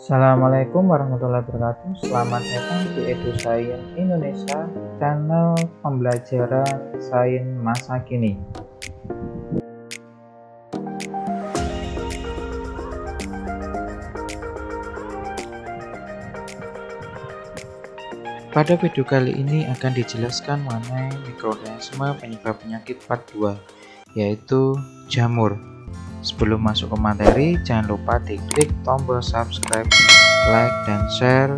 Assalamualaikum warahmatullahi wabarakatuh. Selamat datang di EduScience Indonesia, channel pembelajaran sains masa kini. Pada video kali ini akan dijelaskan mengenai mikroorganisme penyebab penyakit part 2, yaitu jamur. Sebelum masuk ke materi, jangan lupa diklik tombol subscribe, like, dan share,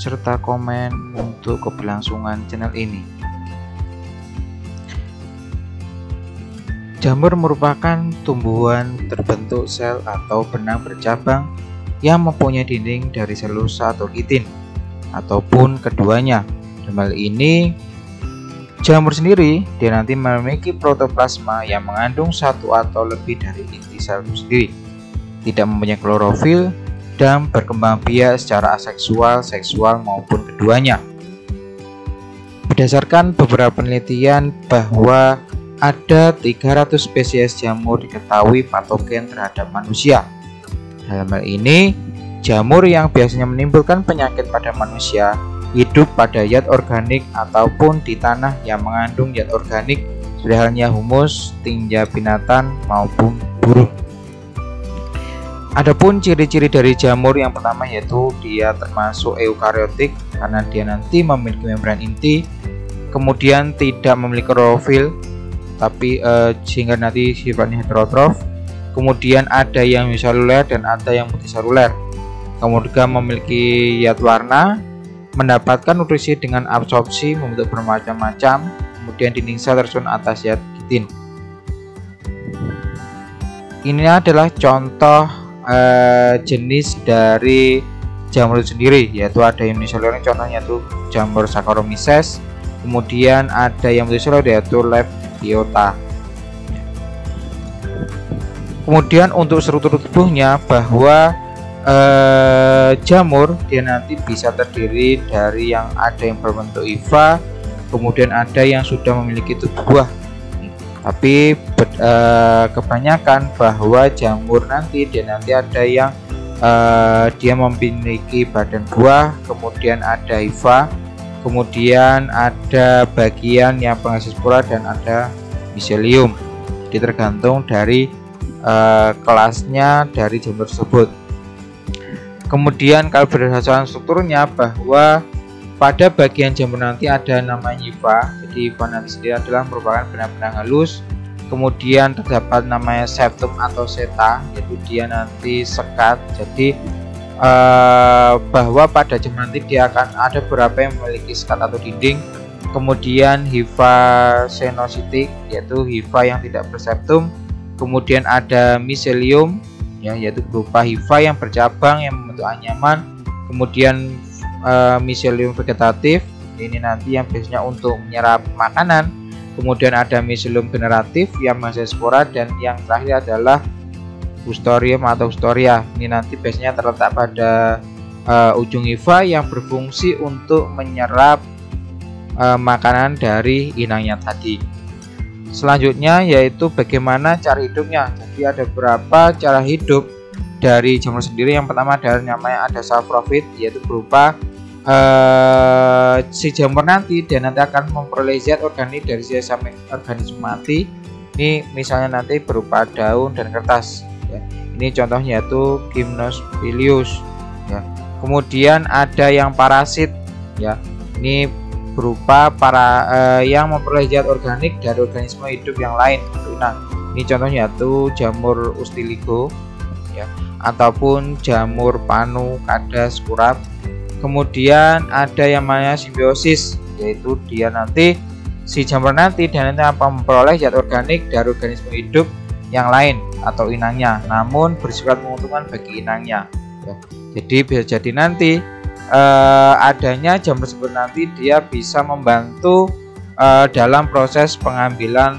serta komen untuk keberlangsungan channel ini. Jamur merupakan tumbuhan terbentuk sel atau benang bercabang yang mempunyai dinding dari selulosa atau kitin, ataupun keduanya. Dalam hal ini, jamur sendiri dia nanti memiliki protoplasma yang mengandung satu atau lebih dari inti sel sendiri, tidak mempunyai klorofil, dan berkembang biak secara aseksual, seksual maupun keduanya. Berdasarkan beberapa penelitian bahwa ada 300 spesies jamur diketahui patogen terhadap manusia. Dalam hal ini, jamur yang biasanya menimbulkan penyakit pada manusia hidup pada zat organik ataupun di tanah yang mengandung zat organik, seperti halnya humus, tinja binatang maupun burung. Adapun ciri-ciri dari jamur yang pertama yaitu dia termasuk eukariotik karena dia nanti memiliki membran inti, kemudian tidak memiliki klorofil tapi sehingga nanti sifatnya heterotrof, kemudian ada yang uniseluler dan ada yang multiseluler, kemudian memiliki zat warna, mendapatkan nutrisi dengan absorpsi membentuk bermacam-macam, kemudian dinding sel tersusun atas zat kitin. Ini adalah contoh jenis dari jamur itu sendiri, yaitu ada yang uniseluler, contohnya itu jamur Saccharomyces, kemudian ada yang multiseluler yaitu Lepiota. Kemudian untuk struktur tubuhnya, bahwa jamur dia nanti bisa terdiri dari yang ada yang berbentuk hifa, kemudian ada yang sudah memiliki tubuh buah. Tapi kebanyakan bahwa jamur nanti ada yang dia memiliki badan buah, kemudian ada hifa, kemudian ada bagian yang penghasil spora dan ada miselium. Jadi tergantung dari kelasnya dari jamur tersebut. Kemudian kalau berdasarkan strukturnya, bahwa pada bagian jamur nanti ada namanya hifa. Jadi hifa nanti sendiri adalah merupakan benang-benang halus. Kemudian terdapat namanya septum atau seta, yaitu dia nanti sekat. Jadi bahwa pada jamur nanti dia akan ada beberapa yang memiliki sekat atau dinding. Kemudian hifa senositik, yaitu hifa yang tidak berseptum. Kemudian ada miselium, yaitu berupa hifa yang bercabang yang membentuk anyaman. Kemudian miselium vegetatif, ini nanti yang biasanya untuk menyerap makanan. Kemudian ada miselium generatif yang menghasilkan spora, dan yang terakhir adalah Fustorium atau Fustoria. Ini nanti biasanya terletak pada ujung hifa yang berfungsi untuk menyerap makanan dari inangnya tadi. Selanjutnya yaitu bagaimana cara hidupnya. Jadi ada beberapa cara hidup dari jamur sendiri. Yang pertama adalah namanya ada saprofit, yaitu berupa si jamur nanti dan nanti akan memperoleh zat organik dari sisa organisme mati. Ini misalnya nanti berupa daun dan kertas. Ya. Ini contohnya yaitu Gymnospilius. Ya. Kemudian ada yang parasit. Ya. Ini berupa yang memperoleh zat organik dari organisme hidup yang lain. Nah, ini contohnya yaitu jamur Ustiligo, ya, ataupun jamur panu, kadas, kurap. Kemudian ada yang namanya simbiosis, yaitu dia nanti si jamur nanti dan nanti akan memperoleh zat organik dari organisme hidup yang lain atau inangnya, namun bersifat menguntungkan bagi inangnya. Ya. Jadi bisa jadi nanti adanya jamur tersebut nanti dia bisa membantu dalam proses pengambilan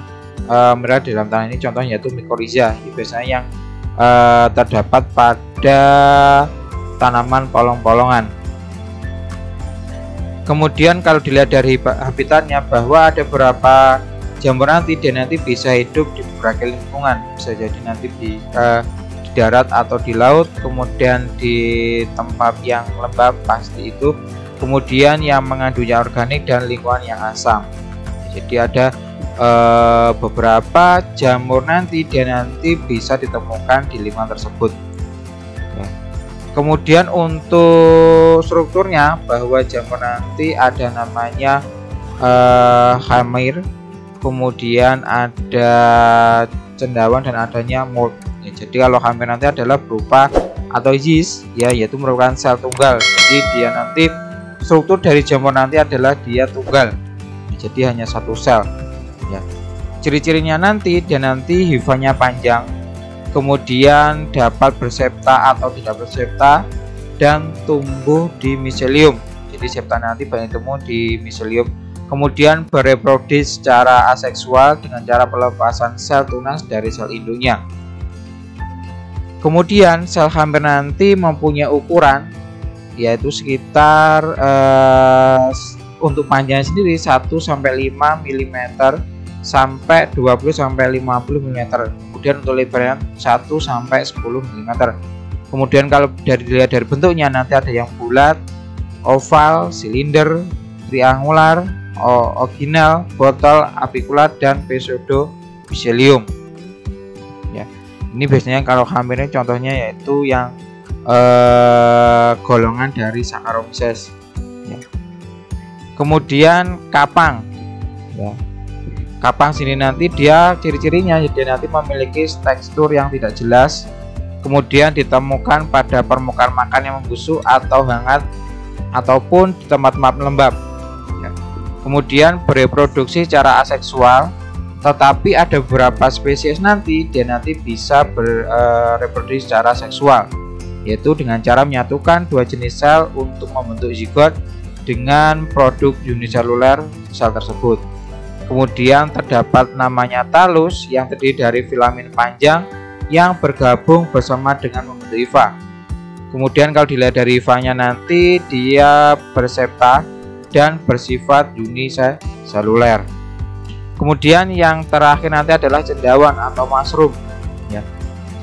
mineral di dalam tanah. Ini contohnya yaitu mikoriza, biasanya yang terdapat pada tanaman polong-polongan. Kemudian kalau dilihat dari habitatnya, bahwa ada beberapa jamur nanti dia nanti bisa hidup di berbagai lingkungan. Bisa jadi nanti di darat atau di laut, kemudian di tempat yang lembab pasti itu, kemudian yang mengandung organik dan lingkungan yang asam. Jadi ada beberapa jamur nanti dia nanti bisa ditemukan di lingkungan tersebut. Kemudian untuk strukturnya, bahwa jamur nanti ada namanya hamir, kemudian ada cendawan dan adanya mold. Jadi kalau hamir nanti adalah berupa atau yeast yaitu merupakan sel tunggal. Jadi dia nanti struktur dari jamur nanti adalah dia tunggal. Jadi hanya satu sel. Ciri-cirinya nanti dia nanti hifanya panjang, kemudian dapat bersepta atau tidak bersepta, dan tumbuh di miselium. Jadi septa nanti banyak ditemu di miselium. Kemudian bereproduksi secara aseksual dengan cara pelepasan sel tunas dari sel induknya. Kemudian sel hamir nanti mempunyai ukuran yaitu sekitar untuk panjangnya sendiri 1-5 mm sampai 20-50 mm. Kemudian untuk lebarnya 1-10 mm. Kemudian kalau dilihat dari bentuknya nanti ada yang bulat, oval, silinder, triangular, oginal, botol, apikulat, dan pseudo miselium. Ini biasanya kalau hamirnya contohnya yaitu yang golongan dari Saccharomyces. Kemudian kapang. Kapang sini nanti dia ciri-cirinya dia nanti memiliki tekstur yang tidak jelas, kemudian ditemukan pada permukaan makan yang membusuk atau hangat ataupun di tempat-tempat lembab. Kemudian bereproduksi secara aseksual, tetapi ada beberapa spesies nanti dia nanti bisa bereproduksi secara seksual, yaitu dengan cara menyatukan dua jenis sel untuk membentuk zigot dengan produk uniseluler sel tersebut. Kemudian terdapat namanya talus yang terdiri dari filamen panjang yang bergabung bersama dengan membentuk hifa. Kemudian kalau dilihat dari hifanya nanti dia bersepta dan bersifat uniseluler. Kemudian yang terakhir nanti adalah cendawan atau mushroom.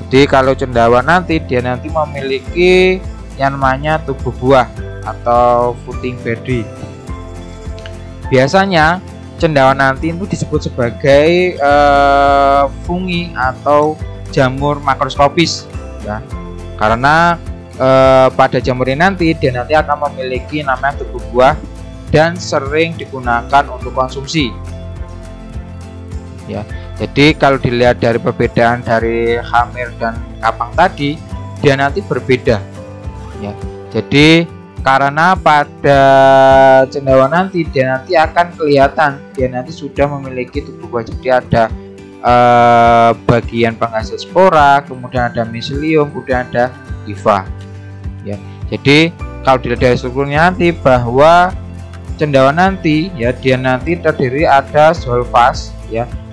Jadi kalau cendawan nanti dia nanti memiliki yang namanya tubuh buah atau fruiting body. Biasanya cendawan nanti itu disebut sebagai fungi atau jamur makroskopis, karena pada jamur ini nanti dia nanti akan memiliki namanya tubuh buah dan sering digunakan untuk konsumsi. Jadi kalau dilihat dari perbedaan dari hamir dan kapang tadi, dia nanti berbeda. Jadi karena pada cendawan nanti dia nanti akan kelihatan dia nanti sudah memiliki tubuh buah. Jadi ada bagian penghasil spora, kemudian ada miselium, kemudian ada hifa. Jadi kalau dilihat dari strukturnya nanti bahwa cendawan nanti dia nanti terdiri ada zoolfas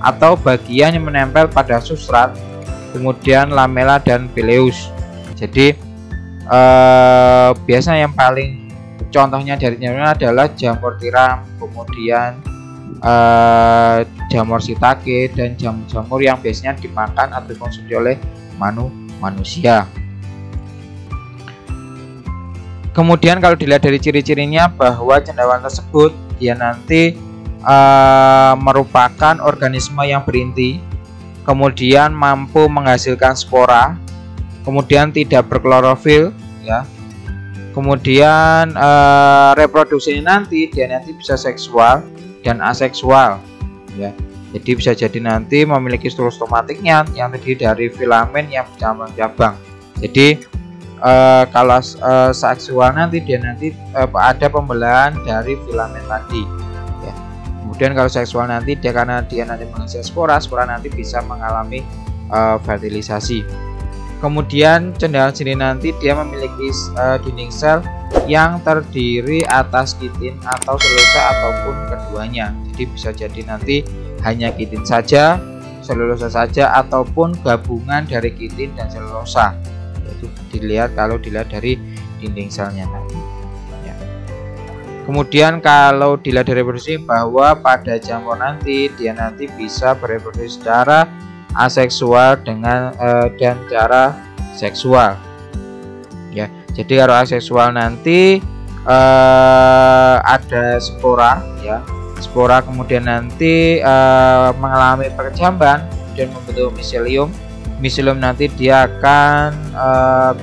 atau bagian yang menempel pada substrat, kemudian lamela dan pileus. Jadi biasanya yang paling contohnya dari jamur adalah jamur tiram, kemudian jamur shiitake, dan jamur-jamur yang biasanya dimakan atau dikonsumsi oleh manusia. Kemudian kalau dilihat dari ciri-cirinya bahwa cendawan tersebut dia nanti merupakan organisme yang berinti, kemudian mampu menghasilkan spora, kemudian tidak berklorofil, kemudian reproduksinya nanti dia nanti bisa seksual dan aseksual, jadi bisa jadi nanti memiliki struktur stomatiknya yang terdiri dari filamen yang bercabang-cabang. Jadi kalau seksual nanti dia nanti ada pembelahan dari filamen tadi. Kemudian kalau seksual nanti dia karena dia nanti menghasilkan spora nanti bisa mengalami fertilisasi. Kemudian cendawan sini nanti dia memiliki dinding sel yang terdiri atas kitin atau selulosa ataupun keduanya. Jadi bisa jadi nanti hanya kitin saja, selulosa saja, ataupun gabungan dari kitin dan selulosa. Itu dilihat kalau dilihat dari dinding selnya tadi. Kemudian kalau dilihat dari reproduksi bahwa pada jamur nanti dia nanti bisa bereproduksi secara aseksual dengan dan cara aseksual ya. Jadi kalau aseksual nanti ada spora ya, spora kemudian nanti mengalami perkecamban dan membentuk miselium. Miselium nanti dia akan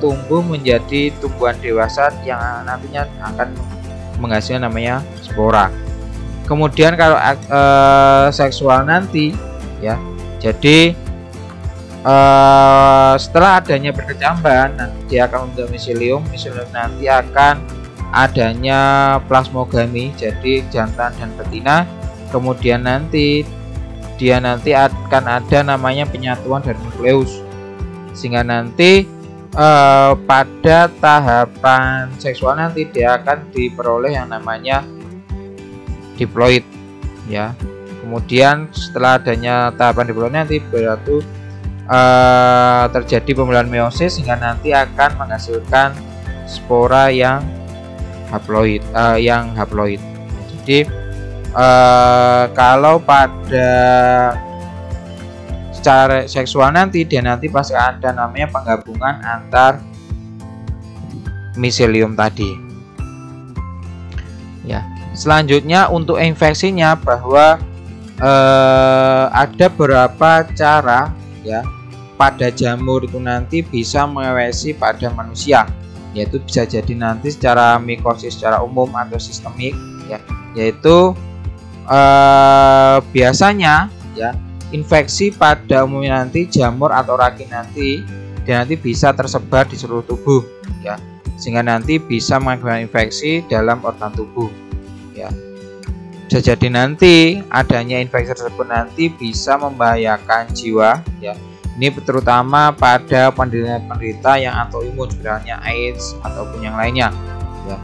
tumbuh menjadi tumbuhan dewasa yang nantinya akan menghasilkan namanya spora. Kemudian kalau seksual nanti ya, jadi setelah adanya perkecamban nanti dia akan membentuk miselium. Miselium nanti akan adanya plasmogami, jadi jantan dan betina. Kemudian nanti dia nanti akan ada namanya penyatuan dari nukleus, sehingga nanti pada tahapan seksual nanti dia akan diperoleh yang namanya diploid ya. Kemudian setelah adanya tahapan diploid nanti berarti terjadi pembelahan meiosis, sehingga nanti akan menghasilkan spora yang haploid. Jadi kalau pada secara seksual nanti dia nanti pasti ada namanya penggabungan antar miselium tadi ya. Selanjutnya untuk infeksinya, bahwa ada beberapa cara ya pada jamur itu nanti bisa mengewesi pada manusia, yaitu bisa jadi nanti secara mikosis secara umum atau sistemik ya, yaitu biasanya ya infeksi pada umumnya nanti jamur atau ragin nanti dia nanti bisa tersebar di seluruh tubuh ya, sehingga nanti bisa mengakibatkan infeksi dalam organ tubuh ya. Bisa jadi nanti adanya infeksi tersebut nanti bisa membahayakan jiwa ya. Ini terutama pada penderita yang autoimun, sebenarnya AIDS ataupun yang lainnya ya.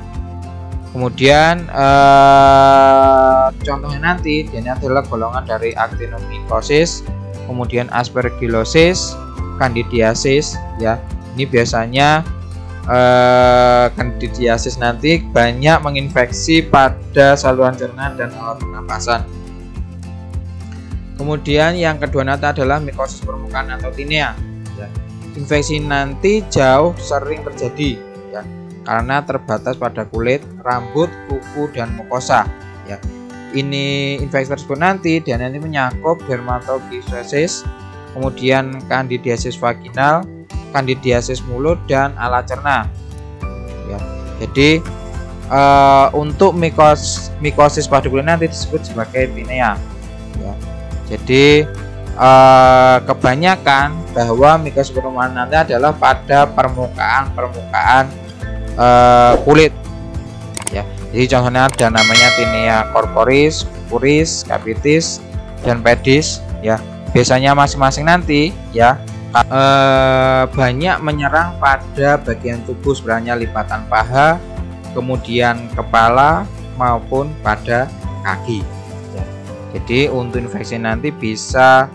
Kemudian contohnya nanti dia adalah golongan dari actinomycosis, kemudian aspergillosis, candidiasis ya. Ini biasanya candidiasis nanti banyak menginfeksi pada saluran cerna dan alat pernapasan. Kemudian yang kedua nanti adalah mikosis permukaan atau tinea ya. Infeksi nanti jauh sering terjadi ya, karena terbatas pada kulit, rambut, kuku, dan mukosa ya. Ini infeksi tersebut nanti dia nanti menyakup dermatogistosis, kemudian candidiasis vaginal, candidiasis mulut, dan alat cerna ya. Jadi untuk mikosis pada kulit nanti disebut sebagai tinea ya. Jadi kebanyakan bahwa mikosis permukaan nanti adalah pada permukaan kulit ya. Jadi contohnya ada namanya tinea corporis, puris, capitis, dan pedis ya. Biasanya masing-masing nanti ya banyak menyerang pada bagian tubuh, sebenarnya lipatan paha, kemudian kepala maupun pada kaki ya. Jadi untuk infeksi nanti bisa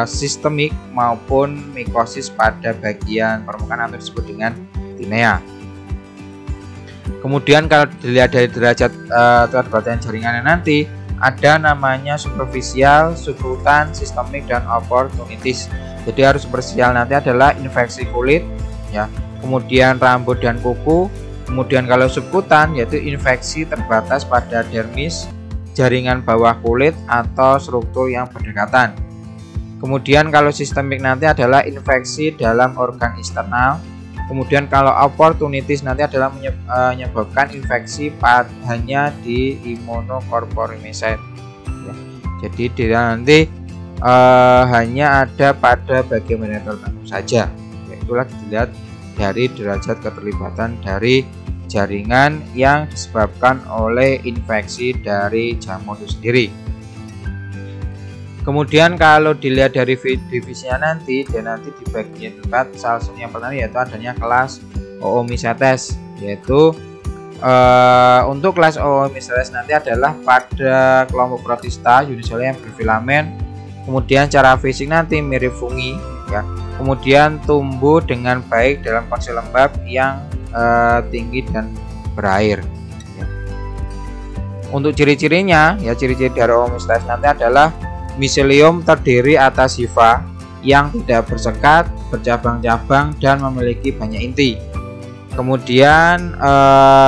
sistemik maupun mikosis pada bagian permukaan atau disebut dengan tinea. Kemudian kalau dilihat dari derajat keterlibatan jaringannya nanti ada namanya superficial, subkutan, sistemik, dan opportunitis. Jadi harus superficial nanti adalah infeksi kulit ya, kemudian rambut dan kuku. Kemudian kalau subkutan yaitu infeksi terbatas pada dermis, jaringan bawah kulit, atau struktur yang berdekatan. Kemudian kalau sistemik nanti adalah infeksi dalam organ eksternal. Kemudian kalau opportunitis nanti adalah menyebabkan infeksi hanya di immunocorporimeset ya. Jadi dia nanti hanya ada pada bagian tertentu saja. Itulah dilihat dari derajat keterlibatan dari jaringan yang disebabkan oleh infeksi dari jamur itu sendiri. Kemudian kalau dilihat dari divisinya nanti, dia nanti dibagi empat. Salah satu yang pertama yaitu adanya kelas Oomycetes, yaitu untuk kelas Oomycetes nanti adalah pada kelompok protista unicellular yang berfilamen. Kemudian cara fisik nanti mirip fungi ya. Kemudian tumbuh dengan baik dalam kondisi lembab yang tinggi dan berair ya. Untuk ciri-cirinya ya, ciri-ciri dari Oomycetes nanti adalah miselium terdiri atas hifa yang tidak bersekat, bercabang-cabang, dan memiliki banyak inti. Kemudian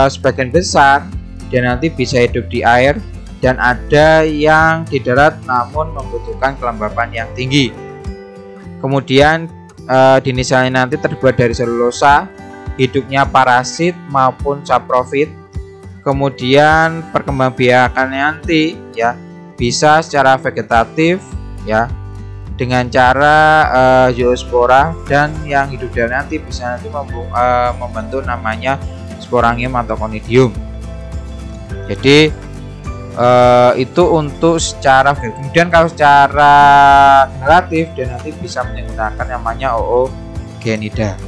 sebagian besar dia nanti bisa hidup di air, dan ada yang di darat namun membutuhkan kelembapan yang tinggi. Kemudian dinisalnya nanti terbuat dari selulosa, hidupnya parasit maupun saprofit. Kemudian perkembangbiakannya nanti ya bisa secara vegetatif ya dengan cara zoospora, dan yang hidup dari nanti bisa nanti membentuk namanya sporangium atau conidium. Jadi itu untuk secara kemudian kalau secara generatif dia nanti bisa menggunakan namanya Oogenida.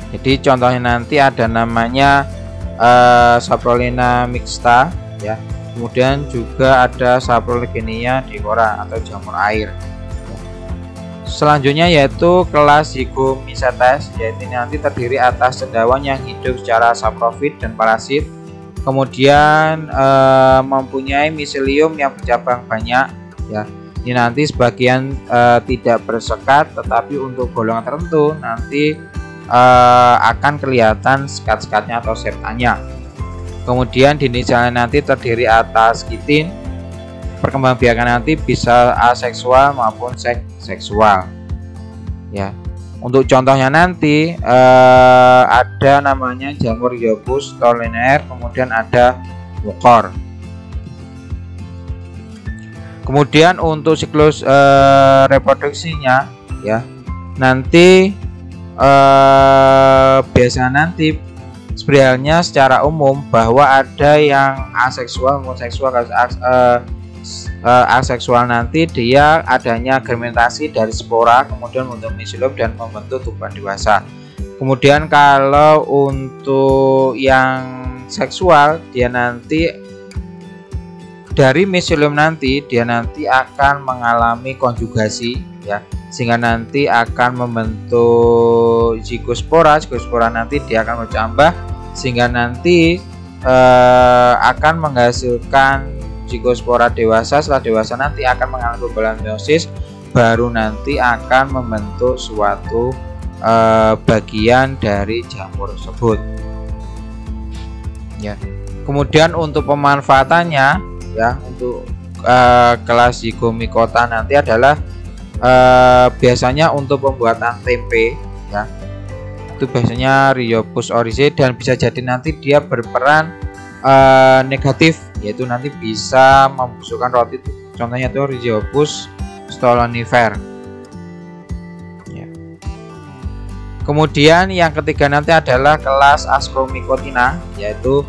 Jadi contohnya nanti ada namanya Saprolina mixta ya. Kemudian juga ada Saprolegenia decora atau jamur air. Selanjutnya yaitu kelas Zygomycetes, yaitu nanti terdiri atas cendawan yang hidup secara saprofit dan parasit. Kemudian mempunyai miselium yang bercabang banyak ya. Ini nanti sebagian tidak bersekat, tetapi untuk golongan tertentu nanti akan kelihatan sekat-sekatnya atau septanya. Kemudian dinisalnya nanti terdiri atas kitin. Perkembangbiakan nanti bisa aseksual maupun seksual ya. Untuk contohnya nanti ada namanya jamur Rhiopus stolinaire, kemudian ada wukor. Kemudian untuk siklus reproduksinya ya, nanti biasanya nanti spiralnya secara umum bahwa ada yang aseksual maupun seksual. Aseksual nanti dia adanya germinasi dari spora, kemudian membentuk miselium dan membentuk tubuhan dewasa. Kemudian kalau untuk yang seksual dia nanti dari miselium nanti dia nanti akan mengalami konjugasi ya, sehingga nanti akan membentuk zigospora. Zigospora nanti dia akan bercambah sehingga nanti akan menghasilkan zigospora dewasa. Setelah dewasa nanti akan mengalami pembebalan meiosis, baru nanti akan membentuk suatu bagian dari jamur tersebut ya. Kemudian untuk pemanfaatannya ya, untuk kelas Zygomicota nanti adalah biasanya untuk pembuatan tempe ya, itu biasanya Rhiopus oryzae, dan bisa jadi nanti dia berperan negatif, yaitu nanti bisa membusukkan roti. Contohnya itu Rhiopus stolonifer ya. Kemudian yang ketiga nanti adalah kelas Ascomycotina, yaitu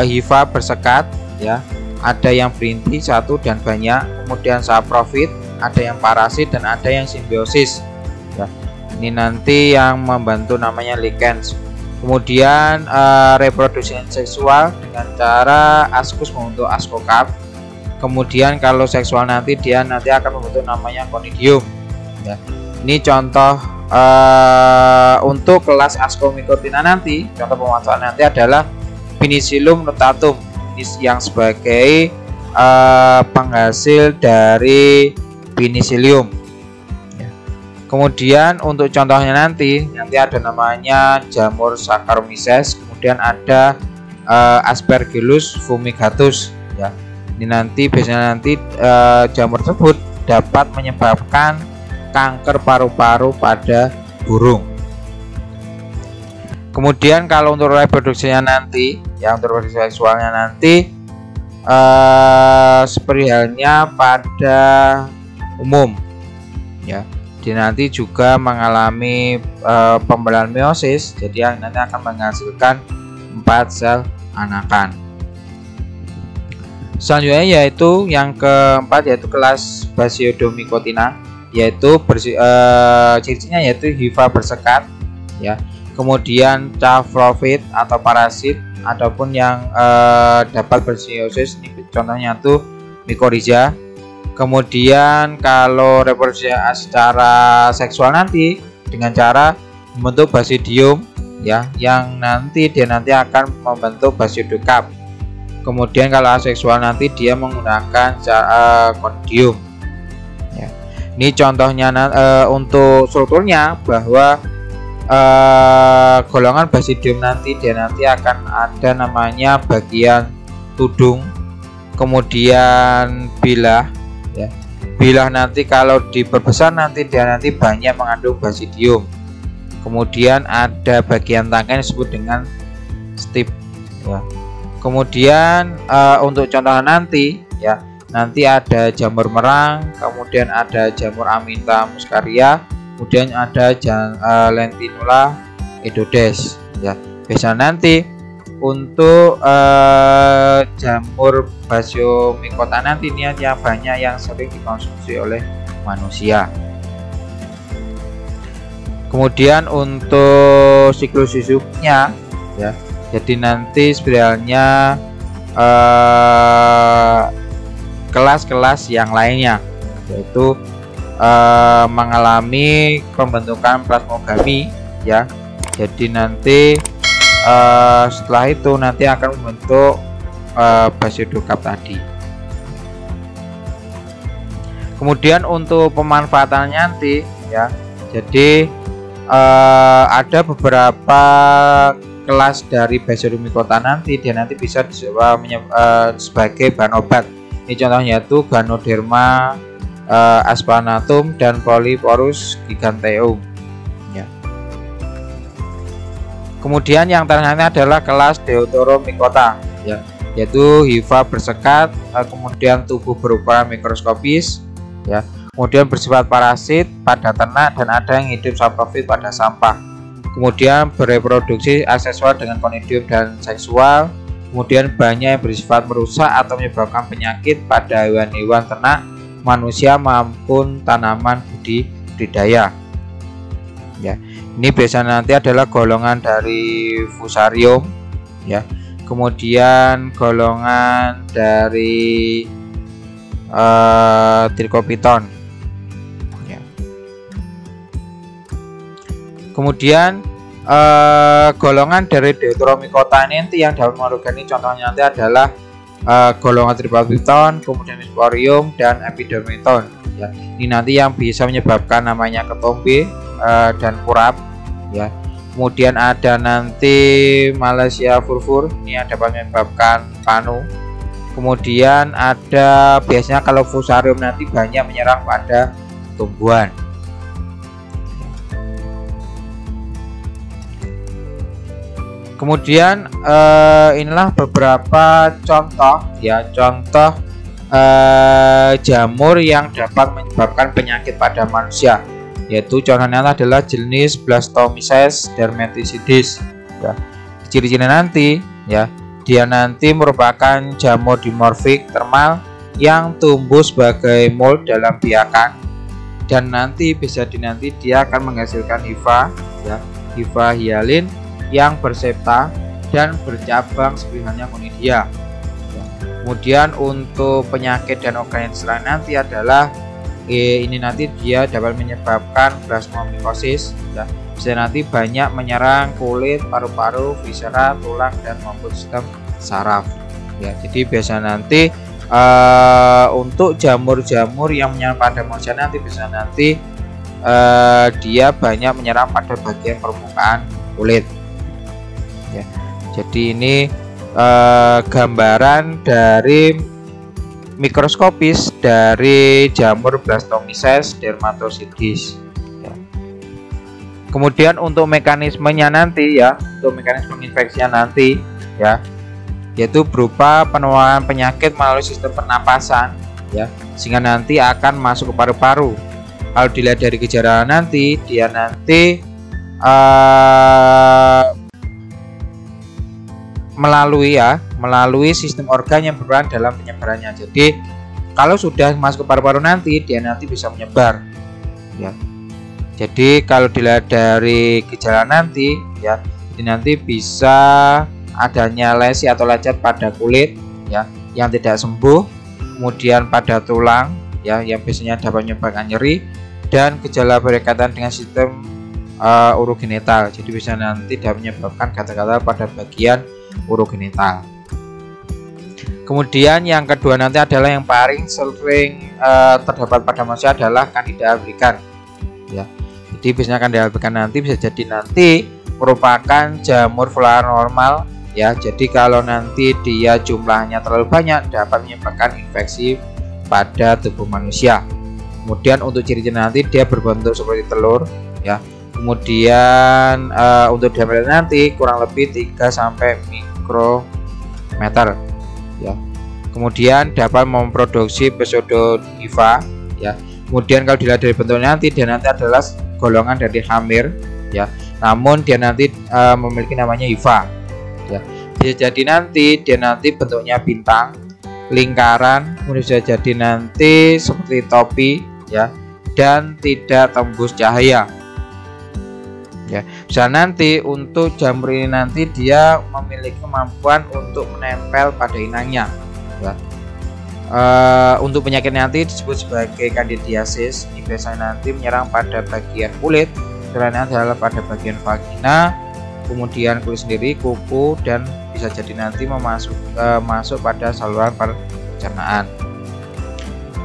hifa bersekat ya, ada yang berinti satu dan banyak. Kemudian saprofit, ada yang parasit, dan ada yang simbiosis ya. Ini nanti yang membantu namanya lichens. Kemudian reproduksi seksual dengan cara ascus membentuk ascocap. Kemudian kalau seksual nanti dia nanti akan membentuk namanya conidium ya. Ini contoh untuk kelas Ascomycotina nanti, contoh pemanfaatan nanti adalah Penicillium notatum yang sebagai penghasil dari Penicillium. Kemudian untuk contohnya nanti ada namanya jamur Saccharomyces, kemudian ada Aspergillus fumigatus ya. Ini nanti biasanya nanti jamur tersebut dapat menyebabkan kanker paru-paru pada burung. Kemudian kalau untuk reproduksinya nanti, yang untuk reproduksi seksualnya nanti seperti halnya pada umum ya. Dia nanti juga mengalami pembelaan meiosis, jadi yang nanti akan menghasilkan 4 sel anakan. Selanjutnya yaitu yang keempat, yaitu kelas Basidiomycotina, yaitu ciri-cirinya yaitu hifa bersekat ya. Kemudian saprofit atau parasit, ataupun yang dapat bersimbiosis, ini contohnya tuh mycorrhiza. Kemudian kalau reproduksi secara seksual nanti dengan cara membentuk basidium ya, yang nanti dia nanti akan membentuk basidiocarp. Kemudian kalau aseksual nanti dia menggunakan conidium Ini contohnya untuk strukturnya bahwa golongan basidium nanti dia nanti akan ada namanya bagian tudung, kemudian bilah ya. Bilah nanti kalau diperbesar nanti dia nanti banyak mengandung basidium. Kemudian ada bagian tangkai yang disebut dengan stip ya. Kemudian untuk contohnya nanti ya, nanti ada jamur merang, kemudian ada jamur Aminta muscaria, kemudian ada Lentinula edodes ya. Biasanya nanti untuk jamur Basiomycota nanti ini yang banyak yang sering dikonsumsi oleh manusia. Kemudian untuk siklus hidupnya ya, jadi nanti spiralnya kelas-kelas yang lainnya, yaitu mengalami pembentukan plasmogami ya. Jadi nanti setelah itu nanti akan membentuk basiodokap tadi. Kemudian untuk pemanfaatannya nanti ya, jadi ada beberapa kelas dari Basiomycota nanti dia nanti bisa sebagai bahan obat. Ini contohnya itu Ganoderma aspanatum dan Polyporus giganteum ya. Kemudian yang terakhir adalah kelas Deuteromycota ya, yaitu hifa bersekat, kemudian tubuh berukuran mikroskopis ya, kemudian bersifat parasit pada ternak dan ada yang hidup saprofit pada sampah. Kemudian bereproduksi aksesuar dengan konidium dan seksual. Kemudian banyak yang bersifat merusak atau menyebabkan penyakit pada hewan-hewan ternak, manusia maupun tanaman budidaya. Ya, ini biasanya nanti adalah golongan dari Fusarium ya. Kemudian golongan dari Trichopiton ya. Kemudian golongan dari Deuteromycota ini nanti yang dapat mengorganisasi contohnya nanti adalah golongan Trichopiton, kemudian Sporium dan Epidermidon ya. Ini nanti yang bisa menyebabkan namanya ketombe dan kurap ya. Kemudian ada nanti Malaysia furfur, ini yang dapat menyebabkan panu. Kemudian ada biasanya kalau Fusarium nanti banyak menyerang pada tumbuhan. Kemudian inilah beberapa contoh ya, contoh jamur yang dapat menyebabkan penyakit pada manusia, yaitu contohnya adalah jenis Blastomyces dermaticidis ya. Ciri-cirinya nanti ya, dia nanti merupakan jamur dimorfik termal yang tumbuh sebagai mold dalam biakan, dan nanti bisa dinanti dia akan menghasilkan hifa ya, hifa hialin yang bersepta dan bercabang seperti halnya Conidia. Kemudian untuk penyakit dan organisasi lain nanti adalah ini nanti dia dapat menyebabkan plasmomycosis ya. Bisa nanti banyak menyerang kulit, paru-paru, viscera, tulang dan maupun sistem saraf ya. Jadi biasa nanti untuk jamur-jamur yang menyerang pada manusia nanti bisa nanti dia banyak menyerang pada bagian permukaan kulit ya. Jadi ini gambaran dari mikroskopis dari jamur Blastomyces dermaticidis ya. Kemudian untuk mekanismenya nanti ya, untuk mekanisme infeksinya nanti ya, yaitu berupa penularan penyakit melalui sistem pernapasan ya, sehingga nanti akan masuk ke paru-paru. Kalau dilihat dari gejala nanti, dia nanti melalui sistem organ yang berperan dalam penyebarannya. Jadi kalau sudah masuk ke paru-paru nanti dia nanti bisa menyebar ya. Jadi kalau dilihat dari gejala nanti ya, ini nanti bisa adanya lesi atau lecet pada kulit ya yang tidak sembuh, kemudian pada tulang ya yang biasanya dapat menyebabkan nyeri, dan gejala berkaitan dengan sistem urogenital. Jadi bisa nanti dapat menyebabkan gatal-gatal pada bagian urogenital. Kemudian yang kedua nanti adalah yang paling sering terdapat pada manusia adalah Candida albicans ya. Jadi biasanya Candida albicans nanti bisa jadi nanti merupakan jamur floral normal ya. Jadi kalau nanti dia jumlahnya terlalu banyak dapat menyebabkan infeksi pada tubuh manusia. Kemudian untuk ciri-ciri nanti dia berbentuk seperti telur ya. Kemudian untuk diameter nanti kurang lebih 3 mikrometer ya. Kemudian dapat memproduksi pseudonympha ya. Kemudian kalau dilihat dari bentuknya nanti dia nanti adalah golongan dari hamir ya. Namun dia nanti memiliki namanya hifa ya. Bisa jadi nanti dia nanti bentuknya bintang, lingkaran, kemudian bisa jadi nanti seperti topi ya, dan tidak tembus cahaya ya. Bisa nanti untuk jamur ini nanti dia memiliki kemampuan untuk menempel pada inangnya ya. Untuk penyakit nanti disebut sebagai candidiasis. Ini biasanya nanti menyerang pada bagian kulit, caranya adalah pada bagian vagina, kemudian kulit sendiri, kuku, dan bisa jadi nanti masuk pada saluran pencernaan.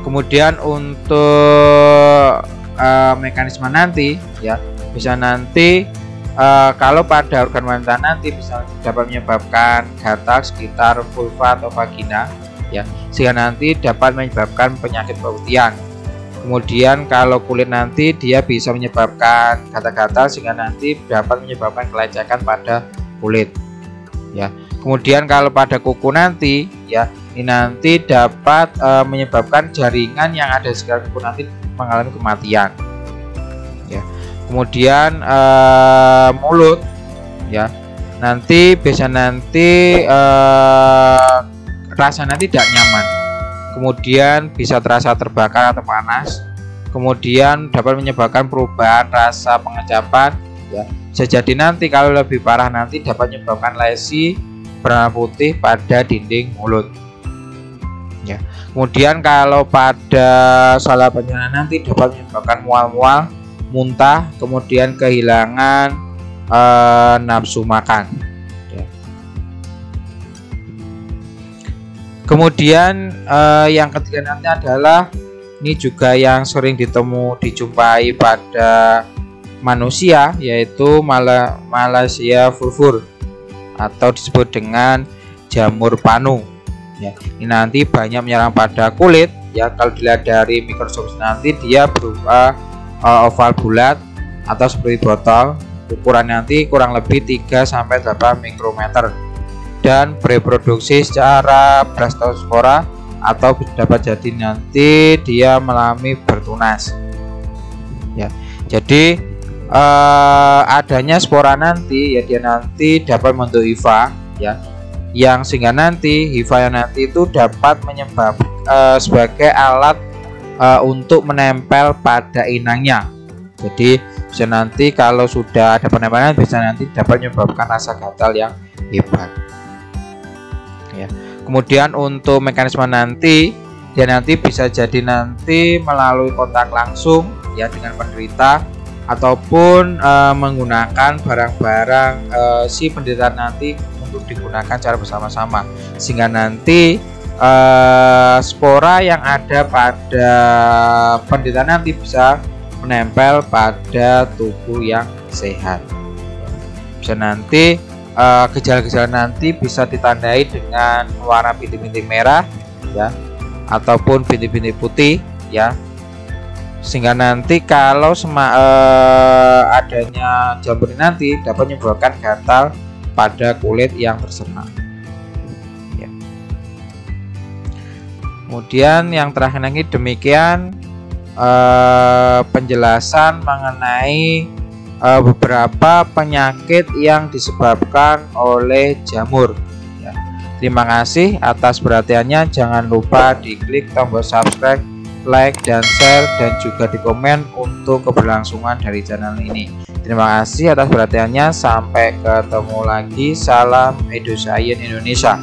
Kemudian untuk mekanisme nanti ya, bisa nanti kalau pada organ wanita nanti bisa dapat menyebabkan gatal sekitar vulva atau vagina ya, sehingga nanti dapat menyebabkan penyakit pemutihan. Kemudian kalau kulit nanti dia bisa menyebabkan gatal-gatal sehingga nanti dapat menyebabkan kelecekan pada kulit ya. Kemudian kalau pada kuku nanti ya, ini nanti dapat menyebabkan jaringan yang ada di sekitar kuku nanti mengalami kematian ya. Kemudian mulut ya, nanti biasa nanti rasanya tidak nyaman, kemudian bisa terasa terbakar atau panas, kemudian dapat menyebabkan perubahan rasa pengecapan ya. Bisa jadi nanti kalau lebih parah nanti dapat menyebabkan lesi berwarna putih pada dinding mulut ya. Kemudian kalau pada saluran pencernaan nanti dapat menyebabkan mual-mual, muntah, kemudian kehilangan nafsu makan ya. Kemudian yang ketiga nanti adalah ini juga yang sering dijumpai pada manusia, yaitu Malassezia furfur atau disebut dengan jamur panu ya. Ini nanti banyak menyerang pada kulit ya. Kalau dilihat dari mikroskop nanti dia berupa oval bulat atau seperti botol, ukuran nanti kurang lebih 3-8 mikrometer, dan bereproduksi secara blastospora atau dapat jadi nanti dia mengalami bertunas ya. Jadi adanya spora nanti ya, dia nanti dapat membentuk hifa ya, yang sehingga nanti hifa yang nanti itu dapat menyebabkan sebagai alat untuk menempel pada inangnya. Jadi bisa nanti kalau sudah ada penempelan bisa nanti dapat menyebabkan rasa gatal yang hebat ya. Kemudian untuk mekanisme nanti dia nanti bisa jadi nanti melalui kontak langsung ya dengan penderita, ataupun menggunakan barang-barang si penderita nanti untuk digunakan secara bersama-sama, sehingga nanti spora yang ada pada penderita nanti bisa menempel pada tubuh yang sehat. Bisa nanti gejala-gejala nanti bisa ditandai dengan warna bintik-bintik merah ya, ataupun bintik-bintik putih ya. Sehingga nanti kalau adanya jamur ini nanti dapat menyebabkan gatal pada kulit yang terserang ya. Kemudian yang terakhir lagi demikian penjelasan mengenai beberapa penyakit yang disebabkan oleh jamur ya. Terima kasih atas perhatiannya. Jangan lupa diklik tombol subscribe, like, dan share, dan juga di komen untuk keberlangsungan dari channel ini. Terima kasih atas perhatiannya. Sampai ketemu lagi. Salam EduScience Indonesia.